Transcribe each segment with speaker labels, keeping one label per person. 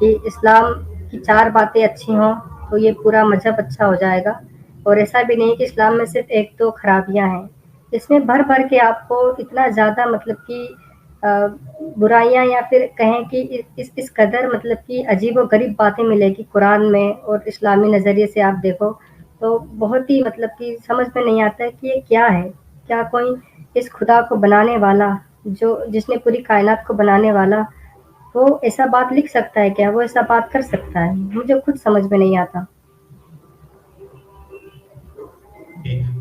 Speaker 1: کہ इस्लाम की 4 बातें अच्छी हों तो ये पूरा मज़हब अच्छा हो जाएगा, और ऐसा भी नहीं कि इस्लाम में सिर्फ़ 1-2 खराबियाँ हैं। इसमें भर-भर के आपको इतना ज़्यादा मतलब कि बुराइयाँ, या फिर कहें कि इस कदर मतलब कि अजीब-ओ-गरीब बातें मिलेगी कुरान में, और इस्लामी नज़रिए से आप देखो तो बहुत ही मतलब कि समझ में नहीं आता है कि ये क्या है? क्या कोई इस खुदा को बनाने वाला, जो जिसने पूरी कायनात को बनाने वाला, वो ऐसा बात लिख सकता है क्या? वो ऐसा बात कर सकता है? मुझे खुद समझ में नहीं आता।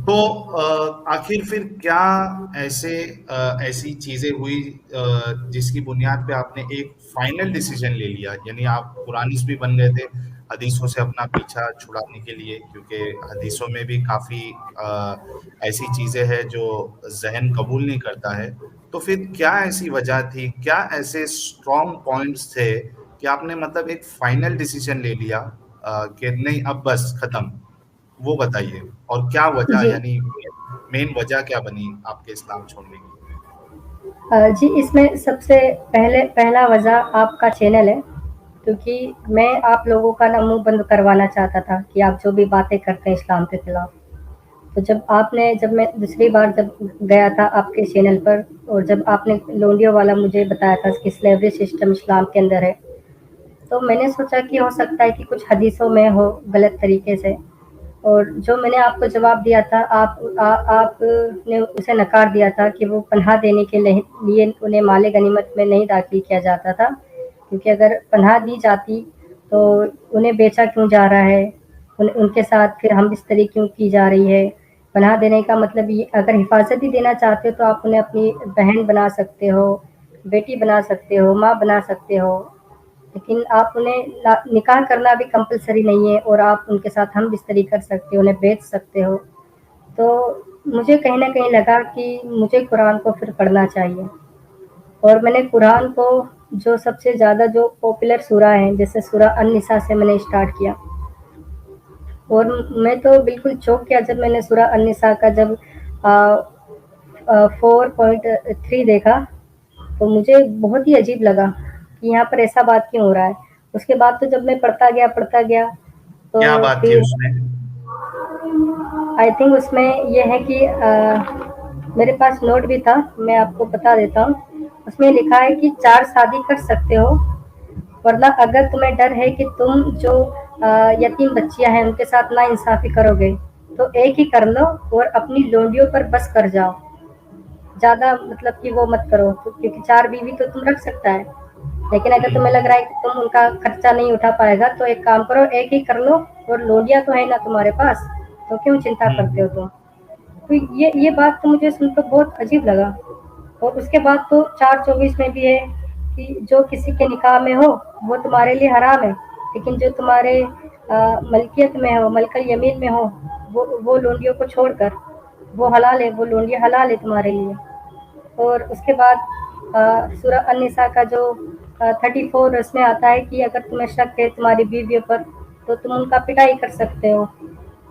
Speaker 2: तो आखिर फिर क्या ऐसे ऐसी चीजें हुई जिसकी बुनियाद पे आपने एक फाइनल डिसीजन ले लिया, यानी आप कुरानिस्ट भी बन गए थे हदीसों से अपना पीछा छुड़ाने के लिए, क्योंकि हदीसों में भी काफी ऐसी चीजें हैं जो जहन कबूल नहीं करता है। तो फिर क्या ऐसी वजह थी, क्या ऐसे स्ट्रॉन्ग पॉइंट्स थे कि आपने मतलब एक फाइनल डिसीजन ले लिया कि नहीं अब बस खत्म? वो बताइए। और क्या वजह,
Speaker 1: जी।
Speaker 2: यानी मेन वजह क्या बनी आपके इस्लाम छोड़ने की?
Speaker 1: जी, इसमें सबसे पहला वजह आपका चैनल है, क्योंकि मैं आप लोगों का ना मुंह बंद करवाना चाहता था कि आप जो भी बातें करते हैं इस्लाम के खिलाफ। तो जब मैं दूसरी बार जब गया था आपके चैनल पर, और जब आपने लोंडियो वाला मुझे बताया था कि स्लेवरी सिस्टम इस्लाम के अंदर है, तो मैंने सोचा कि हो सकता है कि कुछ हदीसों में हो गलत तरीके से। और जो मैंने आपको जवाब दिया था, आपने उसे नकार दिया था कि वो पनाह देने के लिए उन्हें माले गनीमत में नहीं दाखिल किया जाता था, क्योंकि अगर पनाह दी जाती तो उन्हें बेचा क्यों जा रहा है, उनके साथ फिर हम बिस्तरी क्यों की जा रही है। पनाह देने का मतलब ये, अगर हिफाजत ही देना चाहते हो तो आप उन्हें अपनी बहन बना सकते हो, बेटी बना सकते हो, माँ बना सकते हो, लेकिन आप उन्हें निकाह करना भी कंपलसरी नहीं है, और आप उनके साथ हम बिस्तरी कर सकते हो, उन्हें बेच सकते हो। तो मुझे कहीं न कहीं लगा कि मुझे कुरान को फिर पढ़ना चाहिए, और मैंने कुरान को जो सबसे ज़्यादा जो पॉपुलर सूरा है, जैसे सूरा अन-निसा से मैंने स्टार्ट किया, और मैं तो बिल्कुल चौंक गया जब मैंने सूरा अन-निसा का जब 4.3 देखा, तो मुझे बहुत ही अजीब लगा कि यहाँ पर ऐसा बात क्यों हो रहा है। उसके बाद तो जब मैं पढ़ता गया तो
Speaker 2: क्या बात थी
Speaker 1: फिर
Speaker 2: उसमें?
Speaker 1: आई थिंक उसमें ये है कि मेरे पास नोट भी था, मैं आपको बता देता हूँ। उसमें लिखा है कि 4 शादी कर सकते हो, वरना अगर तुम्हें डर है कि तुम जो यतीम बच्चियां हैं उनके साथ ना इंसाफी करोगे, तो एक ही कर लो और अपनी लोंडियों पर बस कर जाओ। ज़्यादा मतलब कि वो मत करो, क्योंकि 4 बीवी तो तुम रख सकता है, लेकिन अगर तुम्हें लग रहा है कि तुम उनका खर्चा नहीं उठा पाएगा, तो एक काम करो, एक ही कर लो, और लोडिया तो है ना तुम्हारे पास, तो क्यों चिंता करते हो
Speaker 2: हम्म।
Speaker 1: तुम। तो ये बात तो मुझे सुनकर बहुत अजीब लगा। और उसके बाद तो 4:24 में भी है कि जो किसी के निकाह में हो वो तुम्हारे लिए हराम है, लेकिन जो तुम्हारे मलकियत में हो, मलकल यमीन में हो, वो लोंडियों को छोड़कर वो हलाल है, वो लोंडियाँ हलाल है तुम्हारे लिए। और उसके बाद सूरह अन-निसा का जो 34 उसमें आता है कि अगर तुम्हें शक है तुम्हारी बीवियों पर, तो तुम उनका पिटाई कर सकते हो।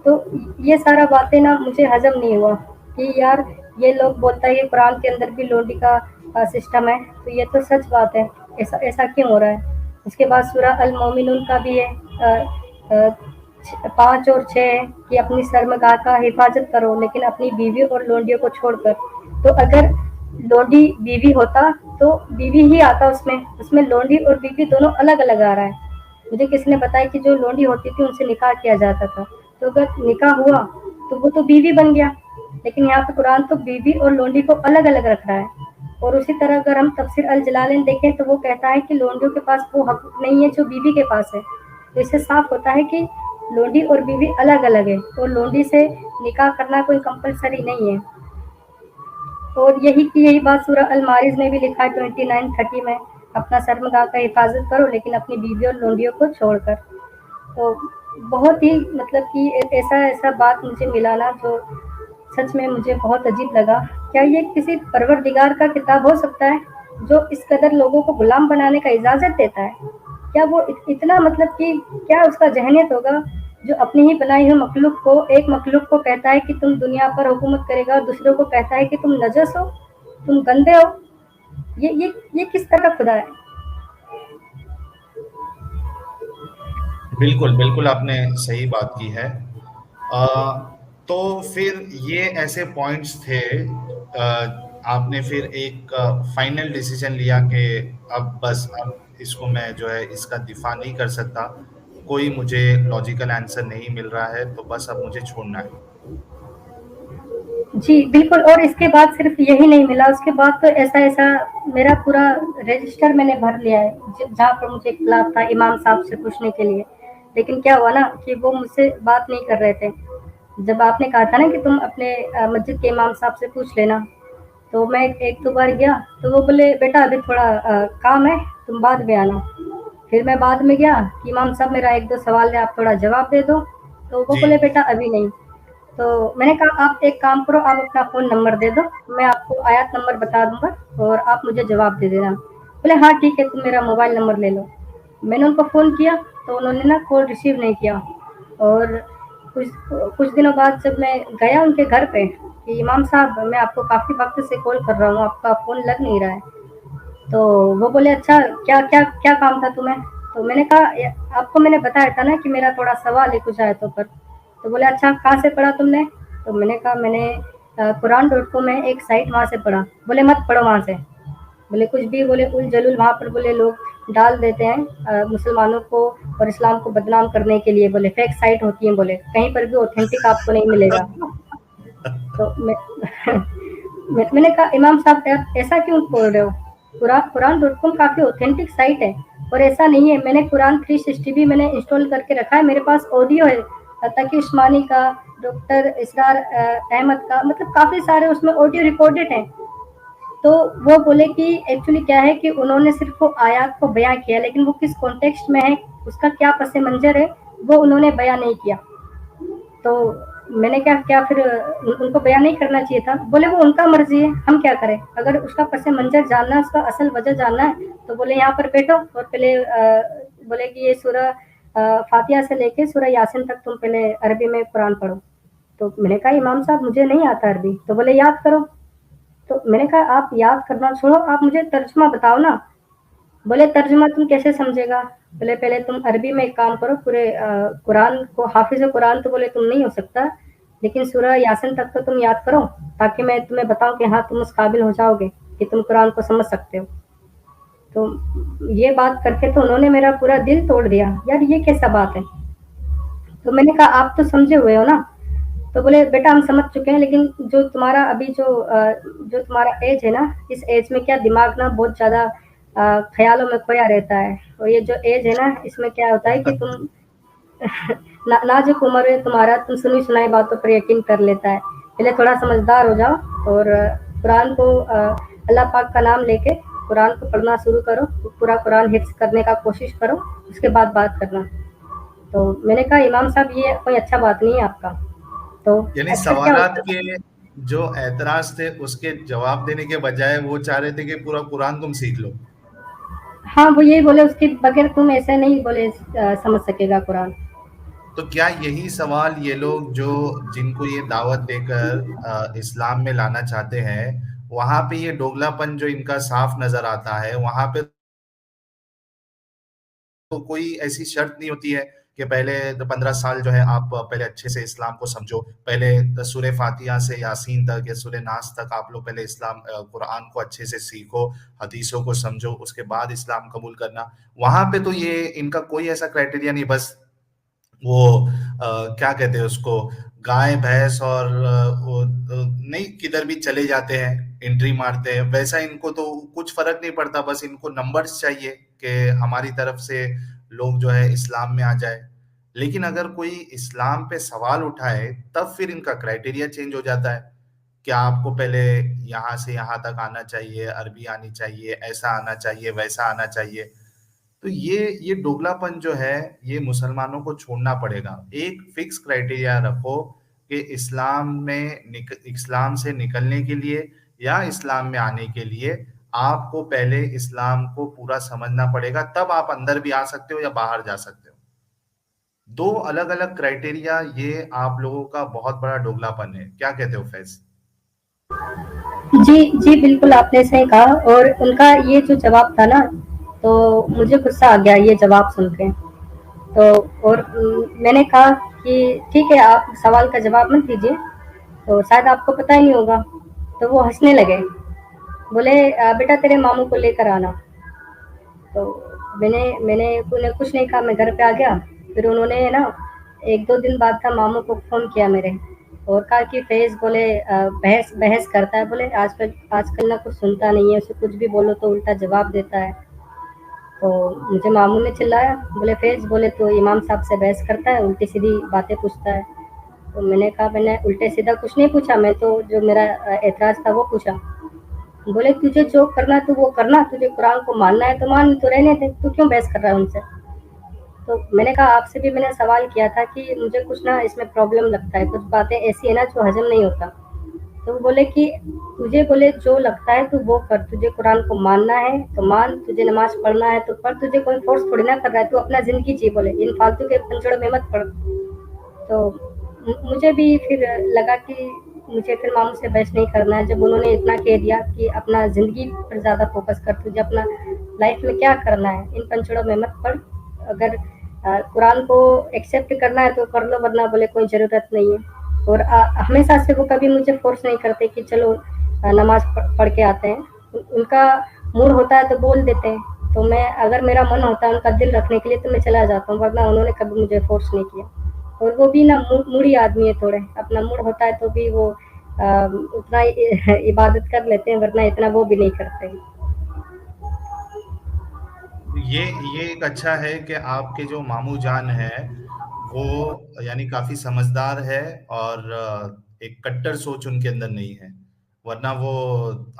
Speaker 1: तो ये सारा बातें ना मुझे हजम नहीं हुआ कि यार, ये लोग बोलता है कि कुरान के अंदर भी लोडी का सिस्टम है, तो ये तो सच बात है, ऐसा ऐसा क्यों हो रहा है। उसके बाद सूरह अल मोमिनून का भी है 5 और 6 है कि अपनी शर्मगाह का हिफाजत करो, लेकिन अपनी बीवी और लोंडियों को छोड़कर। तो अगर लोंडी बीवी होता तो बीवी ही आता उसमें, लोंडी और बीवी दोनों अलग अलग आ रहा है। मुझे किसी ने बताया कि जो लोंडी होती थी उनसे निकाह किया जाता था, तो अगर निकाह हुआ तो वो तो बीवी बन गया, लेकिन यहाँ पे कुरान तो बीवी और लोंडी को अलग अलग रख रहा है। और उसी तरह अगर हम तफसीर अल जलालैन देखें तो वो कहता है कि लोंडियों के पास वो हक नहीं है जो बीवी के पास है। तो इससे साफ होता है कि लोंडी और बीवी अलग अलग है, और लोंडी से निकाह करना कोई कंपलसरी नहीं है। और यही बात सूरह अल मारिज में भी लिखा है 29-30 में, अपना शर्मगाह का हिफाजत करो, लेकिन अपनी बीवी और लोंडियों को छोड़कर। तो बहुत ही मतलब कि ऐसा ऐसा बात मुझे मिला ना, जो सच में मुझे बहुत अजीब लगा। क्या ये किसी परवरदिगार का किताब हो सकता है जो इस कदर लोगों को गुलाम बनाने का इजाज़त देता है? क्या वो इतना मतलब कि क्या उसका ज़हनियत होगा जो अपनी ही बनाई हुई मखलूक को, एक मखलूक को कहता है कि तुम दुनिया पर हुकूमत करेगा, और दूसरों को कहता है कि तुम नजस हो, तुम गंदे हो। ये किस तरह का खुदा है?
Speaker 2: بالकुल, बिल्कुल आपने सही बात की है। अ, तो फिर ये ऐसे पॉइंट्स थे, आपने फिर एक फाइनल डिसीजन लिया कि अब बस अब इसको मैं जो है इसका दिफ़ा नहीं कर सकता, कोई मुझे लॉजिकल आंसर नहीं मिल रहा है, तो बस अब मुझे छोड़ना है।
Speaker 1: जी, बिल्कुल। और इसके बाद सिर्फ़ यही नहीं मिला, उसके बाद तो ऐसा-ऐसा मेरा पूरा रजिस्टर मैंने भर लिया है, ज जहाँ पर मुझे इख्तिलाफ़ था इमाम साहब से पूछने के लिए। लेकिन क्या हुआ ना कि वो मुझसे बात नहीं कर रहे थे। जब आपने कहा था ना कि तुम अपने मस्जिद के इमाम साहब से पूछ लेना, तो मैं 1-2 बार गया, तो वो बोले, "बेटा अभी थोड़ा काम है, तुम बाद में आना।" फिर मैं बाद में गया कि इमाम साहब मेरा 1-2 सवाल है, आप थोड़ा जवाब दे दो। तो वो
Speaker 2: जी,
Speaker 1: बोले, "बेटा अभी नहीं।" तो मैंने कहा, आप एक काम करो, आप अपना फ़ोन नंबर दे दो, मैं आपको आयत नंबर बता दूँगा और आप मुझे जवाब दे देना। बोले, "हाँ ठीक है, तुम मेरा मोबाइल नंबर ले लो।" मैंने उनको फ़ोन किया, तो उन्होंने ना कॉल रिसीव नहीं किया। और कुछ कुछ दिनों बाद जब मैं गया उनके घर पे कि इमाम साहब, मैं आपको काफ़ी वक़्त से कॉल कर रहा हूँ, आपका फ़ोन लग नहीं रहा है। तो वो बोले, "अच्छा, क्या क्या क्या काम था तुम्हें?" तो मैंने कहा, आपको मैंने बताया था ना कि मेरा थोड़ा सवाल है कुछ आयतों पर।" तो बोले, "अच्छा, कहाँ से पढ़ा तुमने?" तो मैंने कहा, "मैंने कुरान.com है एक साइट, वहाँ से पढ़ा।" बोले, "मत पढ़ो वहाँ से।" बोले, "कुछ भी बोले उल-जलूल वहाँ पर बोले लोग डाल देते हैं मुसलमानों को और इस्लाम को बदनाम करने के लिए, बोले फेक साइट होती हैं, बोले कहीं पर भी ऑथेंटिक आपको नहीं मिलेगा।" तो मैंने कहा, "इमाम साहब ऐसा क्यों बोल रहे हो? कुरान.com काफ़ी ऑथेंटिक साइट है और ऐसा नहीं है, मैंने कुरान 360 भी मैंने इंस्टॉल करके रखा है, मेरे पास ऑडियो है तकी उस्मानी का, डॉक्टर इसरार अहमद का, मतलब काफ़ी सारे उसमें ऑडियो रिकॉर्डेड हैं।" तो वो बोले कि एक्चुअली क्या है कि उन्होंने सिर्फ़ वो आयत को बयाँ किया, लेकिन वो किस कॉन्टेक्स्ट में है, उसका क्या पस मंज़र है, वो उन्होंने बयाँ नहीं किया। तो मैंने क्या क्या फिर उनको बयान नहीं करना चाहिए था। बोले, वो उनका मर्जी है, हम क्या करें, अगर उसका पस मंजर जानना है, उसका असल वजह जानना है, तो बोले यहाँ पर बैठो और पहले बोले कि ये सूरह फातिहा से लेके सूरह यासीन तक तुम पहले अरबी में कुरान पढ़ो। तो मैंने कहा, इमाम साहब मुझे नहीं आता अरबी। तो बोले, याद करो। तो मैंने कहा, आप याद करना छोड़ो, आप मुझे तर्जुमा बताओ ना। बोले, तर्जुमा तुम कैसे समझेगा? बोले, पहले तुम अरबी में एक काम करो, पूरे कुरान को, हाफिज कुरान तो बोले तुम नहीं हो सकता, लेकिन सूरह यासीन तक तो तुम याद करो, ताकि मैं तुम्हें बताऊं कि हाँ तुम उस काबिल हो जाओगे कि तुम कुरान को समझ सकते हो। तो ये बात करके तो उन्होंने मेरा पूरा दिल तोड़ दिया, यार ये कैसा बात है। तो मैंने कहा, आप तो समझे हुए हो ना? तो बोले, बेटा हम समझ चुके हैं, लेकिन जो तुम्हारा अभी जो तुम्हारा एज है ना, इस एज में क्या दिमाग ना बहुत ज़्यादा ख्यालों में खोया रहता है, और ये जो एज है ना, इसमें क्या होता है कि तुम नाजुक उम्र है तुम्हारा, तुम सुनी सुनाई बातों पर यकीन कर लेता है। पहले थोड़ा समझदार हो जाओ और कुरान को अल्लाह पाक का नाम लेके कुरान को पढ़ना शुरू करो, पूरा कुरान हिफ्ज करने का कोशिश करो, उसके बाद बात करना। तो मैंने कहा, इमाम साहब ये कोई अच्छा बात नहीं है आपका। तो
Speaker 2: यानी
Speaker 1: अच्छा क्या
Speaker 2: सवालात
Speaker 1: होता
Speaker 2: के
Speaker 1: है?
Speaker 2: जो एतराज़ थे, उसके जवाब देने के बजाय वो चाह रहे थे कि पूरा कुरान तुम सीख लो।
Speaker 1: हाँ, वो यही बोले, उसके बगैर तुम ऐसे नहीं बोले समझ सकेगा कुरान।
Speaker 2: तो क्या यही सवाल ये लोग जो जिनको ये दावत देकर इस्लाम में लाना चाहते हैं, वहाँ पे ये दोगलापन जो इनका साफ नज़र आता है, वहाँ पे तो कोई ऐसी शर्त नहीं होती है कि पहले 15 साल जो है आप पहले अच्छे से इस्लाम को समझो, पहले सूरह फातिहा से यासीन तक या सूरह नास तक आप लोग पहले कुरान को अच्छे से सीखो, हदीसों को समझो, उसके बाद इस्लाम कबूल करना। वहाँ पे तो ये इनका कोई ऐसा क्राइटेरिया नहीं, बस वो क्या कहते हैं उसको, गाय भैंस और नहीं किधर भी चले जाते हैं, एंट्री मारते हैं, वैसा इनको तो कुछ फर्क नहीं पड़ता, बस इनको नंबर्स चाहिए कि हमारी तरफ से लोग जो है इस्लाम में आ जाए। लेकिन अगर कोई इस्लाम पे सवाल उठाए, तब फिर इनका क्राइटेरिया चेंज हो जाता है कि आपको पहले यहाँ से यहाँ तक आना चाहिए, अरबी आनी चाहिए, ऐसा आना चाहिए, वैसा आना चाहिए। तो ये दोगलापन जो है, ये मुसलमानों को छोड़ना पड़ेगा। एक फिक्स क्राइटेरिया रखो कि इस्लाम से निकलने के लिए या इस्लाम में आने के लिए आपको पहले इस्लाम को पूरा समझना पड़ेगा, तब आप अंदर भी आ सकते हो या बाहर जा सकते हो। 2 अलग-अलग क्राइटेरिया, ये आप लोगों का बहुत बड़ा दोगलापन है। क्या कहते हो फैज़?
Speaker 1: जी, जी, बिल्कुल आपने सही कहा। और उनका ये जो जवाब था ना, तो मुझे गुस्सा आ गया ये जवाब सुन के। तो और मैंने कहा कि ठीक है, आप सवाल का जवाब मत दीजिए, तो शायद आपको पता ही नहीं होगा। तो वो हँसने लगे, बोले बेटा तेरे मामू को लेकर आना। तो मैंने मैंने उन्हें कुछ नहीं कहा, मैं घर पे आ गया। फिर उन्होंने ना 1-2 दिन बाद था मामू को फ़ोन किया मेरे, और कहा कि फैज़ बोले बहस बहस करता है, बोले आजकल ना कुछ सुनता नहीं है, उसे कुछ भी बोलो तो उल्टा जवाब देता है। तो मुझे मामू ने चिल्लाया, बोले फैज़ बोले तो इमाम साहब से बहस करता है, उल्टी-सीधी बातें पूछता है। तो मैंने कहा मैंने उल्टे-सीधा कुछ नहीं पूछा, मैं तो जो मेरा एतराज़ था वो पूछा। बोले तुझे जो करना है तू वो करना, तुझे कुरान को मानना है तो मान, नहीं तो रहने दे, तू क्यों बहस कर रहा है उनसे। तो मैंने कहा आपसे भी मैंने सवाल किया था कि मुझे कुछ ना इसमें प्रॉब्लम लगता है, कुछ बातें ऐसी है ना जो हजम नहीं होता। तो वो बोले कि तुझे बोले जो लगता है तू वो कर, तुझे कुरान को मानना है तो मान, तुझे नमाज पढ़ना है तो पढ़, तुझे कोई फोर्स थोड़ी ना कर रहा है, तू अपना जिंदगी जी, बोले इन फालतू के पंचड़ों में मत पड़। तो मुझे भी फिर लगा कि मुझे फिर मामू से बहस नहीं करना है, जब उन्होंने इतना कह दिया कि अपना ज़िंदगी पर ज़्यादा फोकस कर, तुझे अपना लाइफ में क्या करना है, इन पंचड़ों में मत पड़। अगर कुरान को एक्सेप्ट करना है तो कर लो, वरना बोले कोई ज़रूरत नहीं है। और हमेशा से वो कभी मुझे फोर्स नहीं करते कि चलो नमाज पढ़ के आते हैं। उनका मूड होता है तो बोल देते हैं, तो मैं अगर मेरा मन होता है उनका दिल रखने के लिए तो मैं चला जाता हूँ, वरना उन्होंने कभी मुझे फोर्स नहीं किया। और वो भी ना मूडी आदमी है थोड़े, अपना मूड होता है तो भी वो उतना इबादत कर लेते हैं, वरना इतना वो भी नहीं करते।
Speaker 2: ये एक अच्छा है कि आपके जो मामू जान है वो यानी काफी समझदार है, और एक कट्टर सोच उनके अंदर नहीं है, वरना वो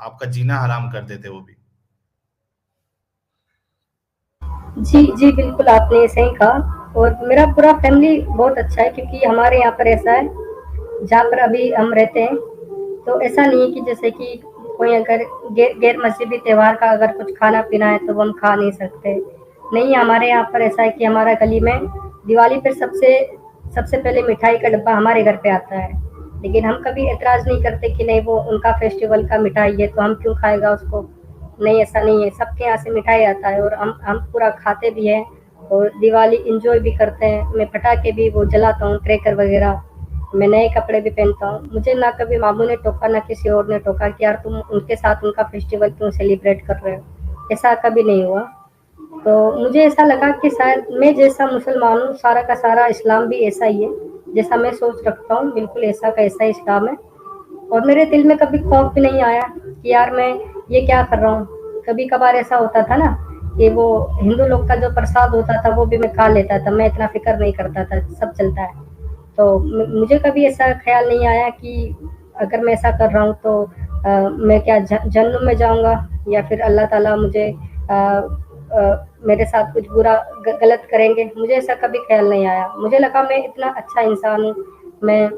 Speaker 2: आपका जीना हराम कर देते वो भी।
Speaker 1: जी, जी, बिल्कुल आपने सही कहा। और मेरा पूरा फैमिली बहुत अच्छा है, क्योंकि हमारे यहाँ पर ऐसा है, जहाँ पर अभी हम रहते हैं, तो ऐसा नहीं है कि जैसे कि कोई अगर गैर मज़हबी त्योहार का अगर कुछ खाना-पीना है तो वो हम खा नहीं सकते। नहीं, हमारे यहाँ पर ऐसा है कि हमारा गली में दिवाली पर सबसे सबसे पहले मिठाई का डब्बा हमारे घर पे आता है। लेकिन हम कभी ऐतराज़ नहीं करते कि नहीं वो उनका फेस्टिवल का मिठाई है तो हम क्यों खाएगा उसको। नहीं, ऐसा नहीं है, सबके यहाँ से मिठाई आता है और हम पूरा खाते भी हैं और दिवाली एंजॉय भी करते हैं। मैं पटाखे भी वो जलाता हूँ, क्रैकर वगैरह। मैं नए कपड़े भी पहनता हूँ। मुझे ना कभी मामू ने टोका ना किसी और ने टोका कि यार तुम उनके साथ उनका फेस्टिवल क्यों सेलिब्रेट कर रहे हो, ऐसा कभी नहीं हुआ। तो मुझे ऐसा लगा कि शायद मैं जैसा मुसलमान हूँ, सारा का सारा इस्लाम भी ऐसा ही है, जैसा मैं सोच रखता हूँ बिल्कुल ऐसा का ऐसा इस्लाम है। और मेरे दिल में कभी खौफ भी नहीं आया कि यार मैं ये क्या कर रहा हूँ। कभी कभार ऐसा होता था ना कि वो हिंदू लोग का जो प्रसाद होता था वो भी मैं खा लेता था, मैं इतना फिक्र नहीं करता था, सब चलता है। तो मुझे कभी ऐसा ख्याल नहीं आया कि अगर मैं ऐसा कर रहा हूँ तो मैं क्या जन्नत में जाऊंगा, या फिर अल्लाह ताला मुझे मेरे साथ कुछ बुरा गलत करेंगे। मुझे ऐसा कभी ख्याल नहीं आया। मुझे लगा मैं इतना अच्छा इंसान हूँ, मैं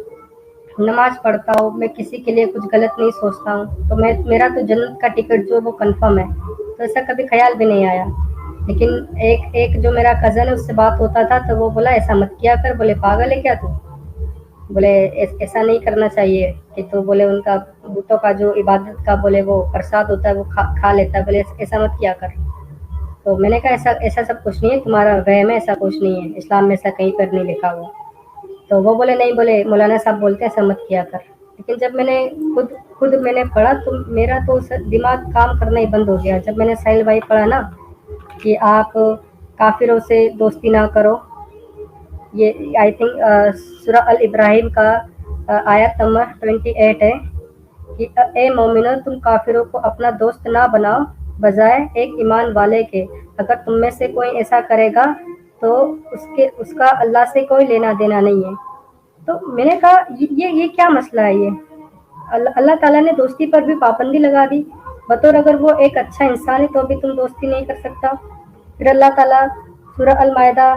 Speaker 1: नमाज पढ़ता हूँ, मैं किसी के लिए कुछ गलत नहीं सोचता हूँ, तो मैं मेरा तो जन्नत का टिकट जो वो कंफर्म है। तो ऐसा कभी ख्याल भी नहीं आया। लेकिन एक एक जो मेरा कज़न है उससे बात होता था तो वो बोला ऐसा मत किया कर, बोले पागल है क्या तू? बोले ऐसा नहीं करना चाहिए कि, तो बोले उनका बुतों का जो इबादत का बोले वो प्रसाद होता है वो खा लेता है, बोले ऐसा मत किया कर। तो मैंने कहा ऐसा ऐसा सब कुछ नहीं है, तुम्हारा वहम है, ऐसा कुछ नहीं है, इस्लाम में ऐसा कहीं पर नहीं लिखा हुआ। तो वो बोले नहीं, बोले मौलाना साहब बोलते हैं ऐसा मत किया कर। लेकिन जब मैंने खुद खुद मैंने पढ़ा तो मेरा तो दिमाग काम करना ही बंद हो गया। जब मैंने साहिल भाई पढ़ा ना कि आप काफिरों से दोस्ती ना करो, ये आई थिंक सूरह अल इब्राहिम का आयत नंबर 28 है कि ए मोमिनो तुम काफिरों को अपना दोस्त ना बनाओ बजाय एक ईमान वाले के। अगर तुम में से कोई ऐसा करेगा तो उसका अल्लाह से कोई लेना देना नहीं है। तो मैंने कहा ये क्या मसला है, ये अल्लाह ताला ने दोस्ती पर भी पाबंदी लगा दी। बतौर अगर वो एक अच्छा इंसान है तो भी तुम दोस्ती नहीं कर सकता। फिर अल्लाह ताला सूरह अल मायदा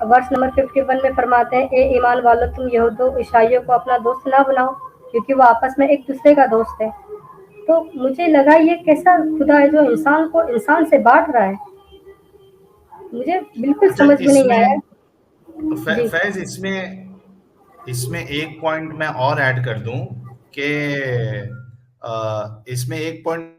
Speaker 1: वर्ष नंबर 51 में फरमाते हैं, ए ईमान वालों तुम यहूदियों ईसाइयों को अपना दोस्त ना बनाओ क्योंकि वो आपस में एक दूसरे का दोस्त है। तो मुझे लगा ये कैसा खुदा है जो इंसान को इंसान से बांट रहा है। मुझे बिल्कुल
Speaker 2: अच्छा,
Speaker 1: समझ में नहीं आया।
Speaker 2: इसमें
Speaker 1: जी,
Speaker 2: फैज इसमें इसमें एक पॉइंट मैं और ऐड कर दूं कि इसमें एक पॉइंट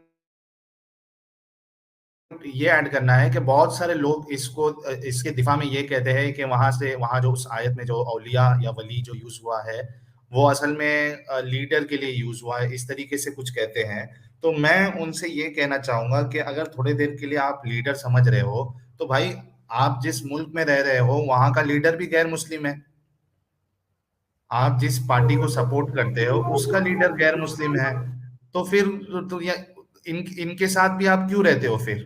Speaker 2: یہ ایڈ کرنا ہے کہ بہت سارے لوگ اس کے دفاع میں یہ کہتے ہیں کہ وہاں جو اس آیت میں جو اولیاء یا ولی جو یوز ہوا ہے وہ اصل میں لیڈر کے لیے یوز ہوا ہے، اس طریقے سے کچھ کہتے ہیں. تو میں ان سے یہ کہنا چاہوں گا کہ اگر تھوڑے دیر کے لیے آپ لیڈر سمجھ رہے ہو تو بھائی آپ جس ملک میں رہ رہے ہو وہاں کا لیڈر بھی غیر مسلم ہے. آپ جس پارٹی کو سپورٹ کرتے ہو اس کا لیڈر غیر مسلم ہے. تو پھر ان کے ساتھ بھی آپ کیوں رہتے ہو؟ پھر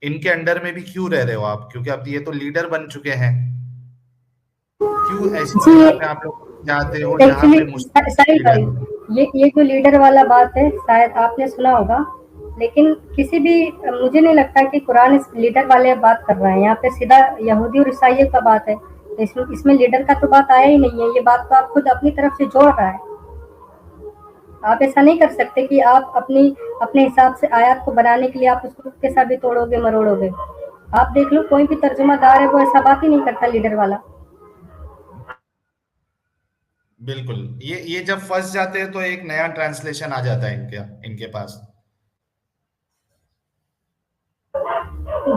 Speaker 2: ان کے انڈر میں بھی کیوں رہ رہے ہو آپ؟ کیونکہ اب یہ تو لیڈر بن چکے ہیں. کیوں ایسی
Speaker 1: جی
Speaker 2: جگہ پہ آپ لوگ جاتے ہو جہاں
Speaker 1: ایکچولی
Speaker 2: پہ مسلم
Speaker 1: ساحل
Speaker 2: لیڈر؟
Speaker 1: بھائی، یہ جو لیڈر والا بات ہے شاید آپ نے سنا ہوگا، لیکن کسی بھی مجھے نہیں لگتا کہ قرآن اس لیڈر والے بات کر رہا ہے. یہاں پہ سیدھا یہودی اور عیسائیوں کا بات ہے. اس میں لیڈر کا تو بات آیا ہی نہیں ہے. یہ بات تو آپ خود اپنی طرف سے جوڑ رہا ہے. آپ ایسا نہیں کر سکتے کہ آپ اپنے حساب سے آیات کو بنانے کے لیے آپ اس کو کے ساتھ بھی توڑو گے مروڑو گے. آپ دیکھ لو کوئی بھی ترجمہ دار ہے وہ ایسا بات ہی نہیں کرتا لیڈر والا.
Speaker 2: بالکل. یہ جب پھنس جاتے ہیں تو ایک نیا ٹرانسلیشن آ جاتا ہے ان کے پاس.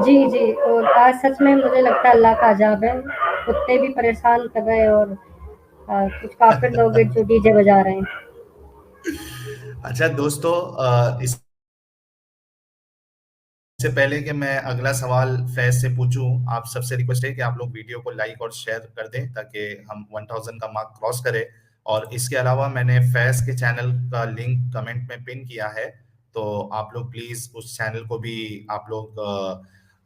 Speaker 1: جی جی، اور آج سچ میں مجھے لگتا ہے اللہ کا عذاب ہے. کتے بھی پریشان کر رہے ہیں اور کچھ کافر لوگ ہیں جو ڈی جے بجا رہے ہیں.
Speaker 2: اچھا دوستو، اس سے پہلے کہ میں اگلا سوال فیض سے پوچھوں، آپ سب سے ریکویسٹ ہے کہ آپ لوگ ویڈیو کو لائک اور شیئر کر دیں تاکہ ہم 1000 کا مارک کراس کرے. اور اس کے علاوہ میں نے فیض کے چینل کا لنک کمنٹ میں پن کیا ہے، تو آپ لوگ پلیز اس چینل کو بھی آپ لوگ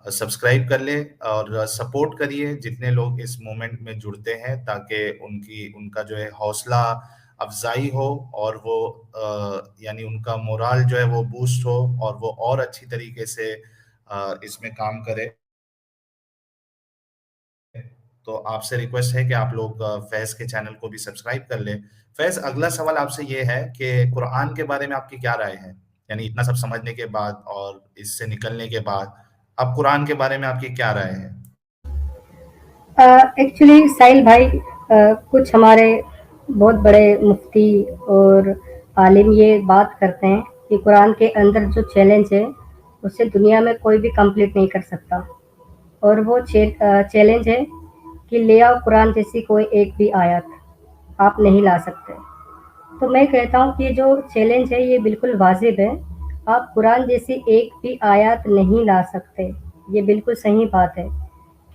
Speaker 2: سبسکرائب کر لیں اور سپورٹ کریے جتنے لوگ اس مومنٹ میں جڑتے ہیں، تاکہ ان کا جو ہے حوصلہ افزائی ہو اور وہ یعنی ان کا مورال جو ہے وہ بوسٹ ہو اور وہ اور اچھی طریقے سے اس میں کام کرے. تو آپ سے ریکویسٹ ہے کہ آپ لوگ فیض کے چینل کو بھی سبسکرائب کر لیں. فیض، اگلا سوال آپ سے یہ ہے کہ قرآن کے بارے میں آپ کی کیا رائے ہے؟ یعنی اتنا سب سمجھنے کے بعد اور اس سے نکلنے کے بعد اب قرآن کے بارے میں آپ کی کیا رائے ہے؟
Speaker 1: ایکچولی ساحل بھائی، کچھ ہمارے بہت بڑے مفتی اور عالم یہ بات کرتے ہیں کہ قرآن کے اندر جو چیلنج ہے اسے دنیا میں کوئی بھی کمپلیٹ نہیں کر سکتا. اور وہ چیلنج ہے کہ لے آؤ قرآن جیسی کوئی ایک بھی آیت. آپ نہیں لا سکتے. تو میں کہتا ہوں کہ یہ جو چیلنج ہے یہ بالکل واجب ہے. آپ قرآن جیسی ایک بھی آیات نہیں لا سکتے. یہ بالکل صحیح بات ہے،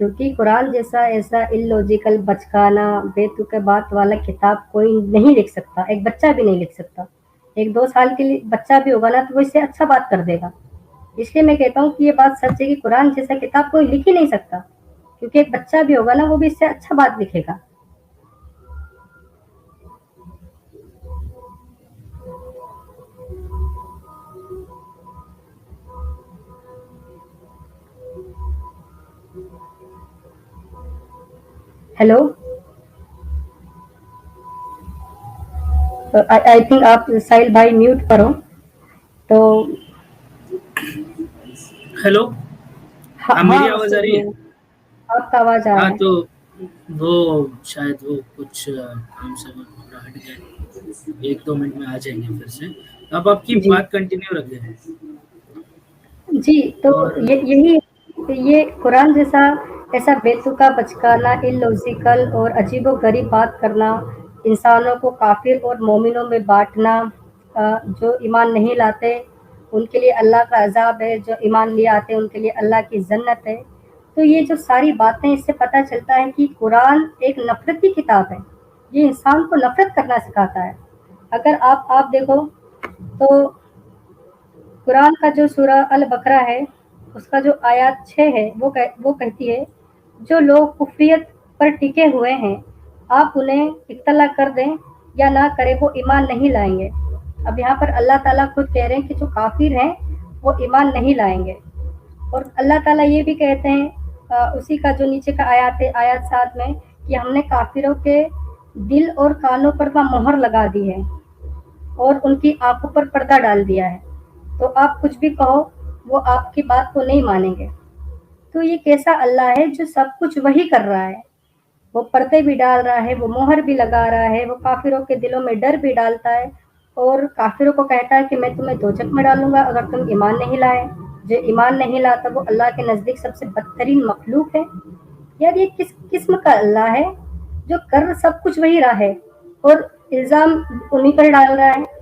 Speaker 1: کیونکہ قرآن جیسا ایسا الوجیکل بچکانا بے تک بات والا کتاب کوئی نہیں لکھ سکتا. ایک بچہ بھی نہیں لکھ سکتا. ایک 2 سال کے لیے بچہ بھی ہوگا نا تو وہ اس سے اچھا بات کر دے گا. اس لیے میں کہتا ہوں کہ یہ بات سچ ہے کہ قرآن جیسا کتاب کوئی لکھ ہی نہیں سکتا، کیونکہ ایک بچہ بھی ہوگا نا وہ بھی اس سے اچھا بات لکھے گا. ہیلو، آئی تھنک آپ ساحل بھائی میوٹ پر ہو. تو
Speaker 3: ہیلو،
Speaker 1: ہاں
Speaker 3: میری آواز آ رہی ہے؟
Speaker 1: آپ کا آواز آ رہا
Speaker 3: ہاں،
Speaker 1: ہے.
Speaker 3: تو وہ شاید وہ کچھ کام سے تھوڑا ہٹ گئے. 1-2 منٹ میں آ جائیں گے پھر سے. اب آپ کی
Speaker 1: جی
Speaker 3: بات کنٹینیو رکھیں.
Speaker 1: جی، تو
Speaker 3: اور
Speaker 1: یہ قرآن جیسا ایسا بیتکا بچکانا الوجیکل اور عجیب و غریب بات کرنا، انسانوں کو کافر اور مومنوں میں بانٹنا، جو ایمان نہیں لاتے ان کے لیے اللہ کا عذاب ہے، جو ایمان لے آتے ان کے لیے اللہ کی جنت ہے. تو یہ جو ساری باتیں اس سے پتہ چلتا ہے کہ قرآن ایک نفرتی کتاب ہے. یہ انسان کو نفرت کرنا سکھاتا ہے. اگر آپ دیکھو تو قرآن کا جو سورہ البقرہ ہے اس کا جو آیات 6 ہے وہ کہتی ہے جو لوگ کفریت پر ٹکے ہوئے ہیں آپ انہیں اطلاع کر دیں یا نہ کریں وہ ایمان نہیں لائیں گے. اب یہاں پر اللہ تعالیٰ خود کہہ رہے ہیں کہ جو کافر ہیں وہ ایمان نہیں لائیں گے. اور اللہ تعالیٰ یہ بھی کہتے ہیں اسی کا جو نیچے کا آیات 7 میں کہ ہم نے کافروں کے دل اور کانوں پر مہر لگا دی ہے اور ان کی آنکھوں پر پردہ ڈال دیا ہے، تو آپ کچھ بھی کہو وہ آپ کی بات کو نہیں مانیں گے. تو یہ کیسا اللہ ہے جو سب کچھ وہی کر رہا ہے. وہ پردے بھی ڈال رہا ہے، وہ مہر بھی لگا رہا ہے، وہ کافروں کے دلوں میں ڈر بھی ڈالتا ہے اور کافروں کو کہتا ہے کہ میں تمہیں دوزخ میں ڈالوں گا اگر تم ایمان نہیں لائے. जो ईमान नहीं लाता वो अल्लाह के नज़दीक सबसे बदतरीन मखलूक है। यार ये किस किस्म का अल्लाह है जो कर सब कुछ वही रहा है और इल्ज़ाम उन्हीं पर डाल रहा है।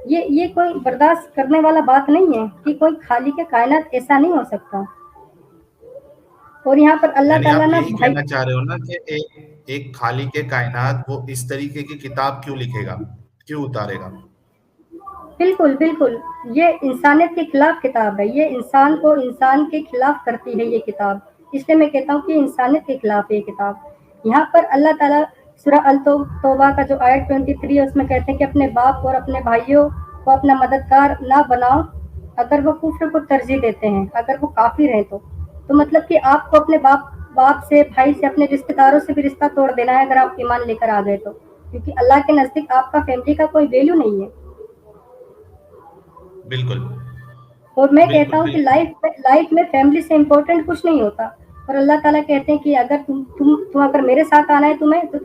Speaker 1: ये कोई बर्दाश्त करने वाला बात नहीं है कि कोई खालिक कायनात ऐसा नहीं हो सकता। और यहाँ पर अल्लाह
Speaker 2: यानी
Speaker 1: ताला
Speaker 2: आप
Speaker 1: ना
Speaker 2: यही
Speaker 1: भाई
Speaker 2: कहना चाह रहे हो ना कि एक खालिक कायनात वो इस तरीके की किताब क्यों लिखेगा, क्यों उतारेगा?
Speaker 1: बिल्कुल बिल्कुल, ये इंसानियत के खिलाफ किताब है, ये इंसान को इंसान के खिलाफ करती है ये किताब, इसलिए मैं कहता हूँ कि इंसानियत के खिलाफ है ये किताब। यहाँ पर अल्लाह ताला सूरह तौबा का जो आयत 23 है उसमें कहते हैं कि अपने बाप और अपने भाइयों को अपना मददगार ना बनाओ अगर वो कुफ्र को तरजीह देते हैं, अगर वो काफिर हैं तो मतलब कि आपको अपने बाप से, भाई से, अपने रिश्तेदारों से भी रिश्ता तोड़ देना है अगर आप ईमान लेकर आ गए तो, क्योंकि अल्लाह के नजदीक आपका फैमिली का कोई वैल्यू नहीं है।
Speaker 2: बिल्कुल
Speaker 1: और मैं कहता
Speaker 2: बिल्कुल
Speaker 1: हूँ कि
Speaker 2: बिल्कुल
Speaker 1: लाइफ में फैमिली से इम्पोर्टेंट कुछ नहीं होता, और अल्लाह ताला कहते हैं कि अगर तुम अगर मेरे साथ आना है तुम्हें तो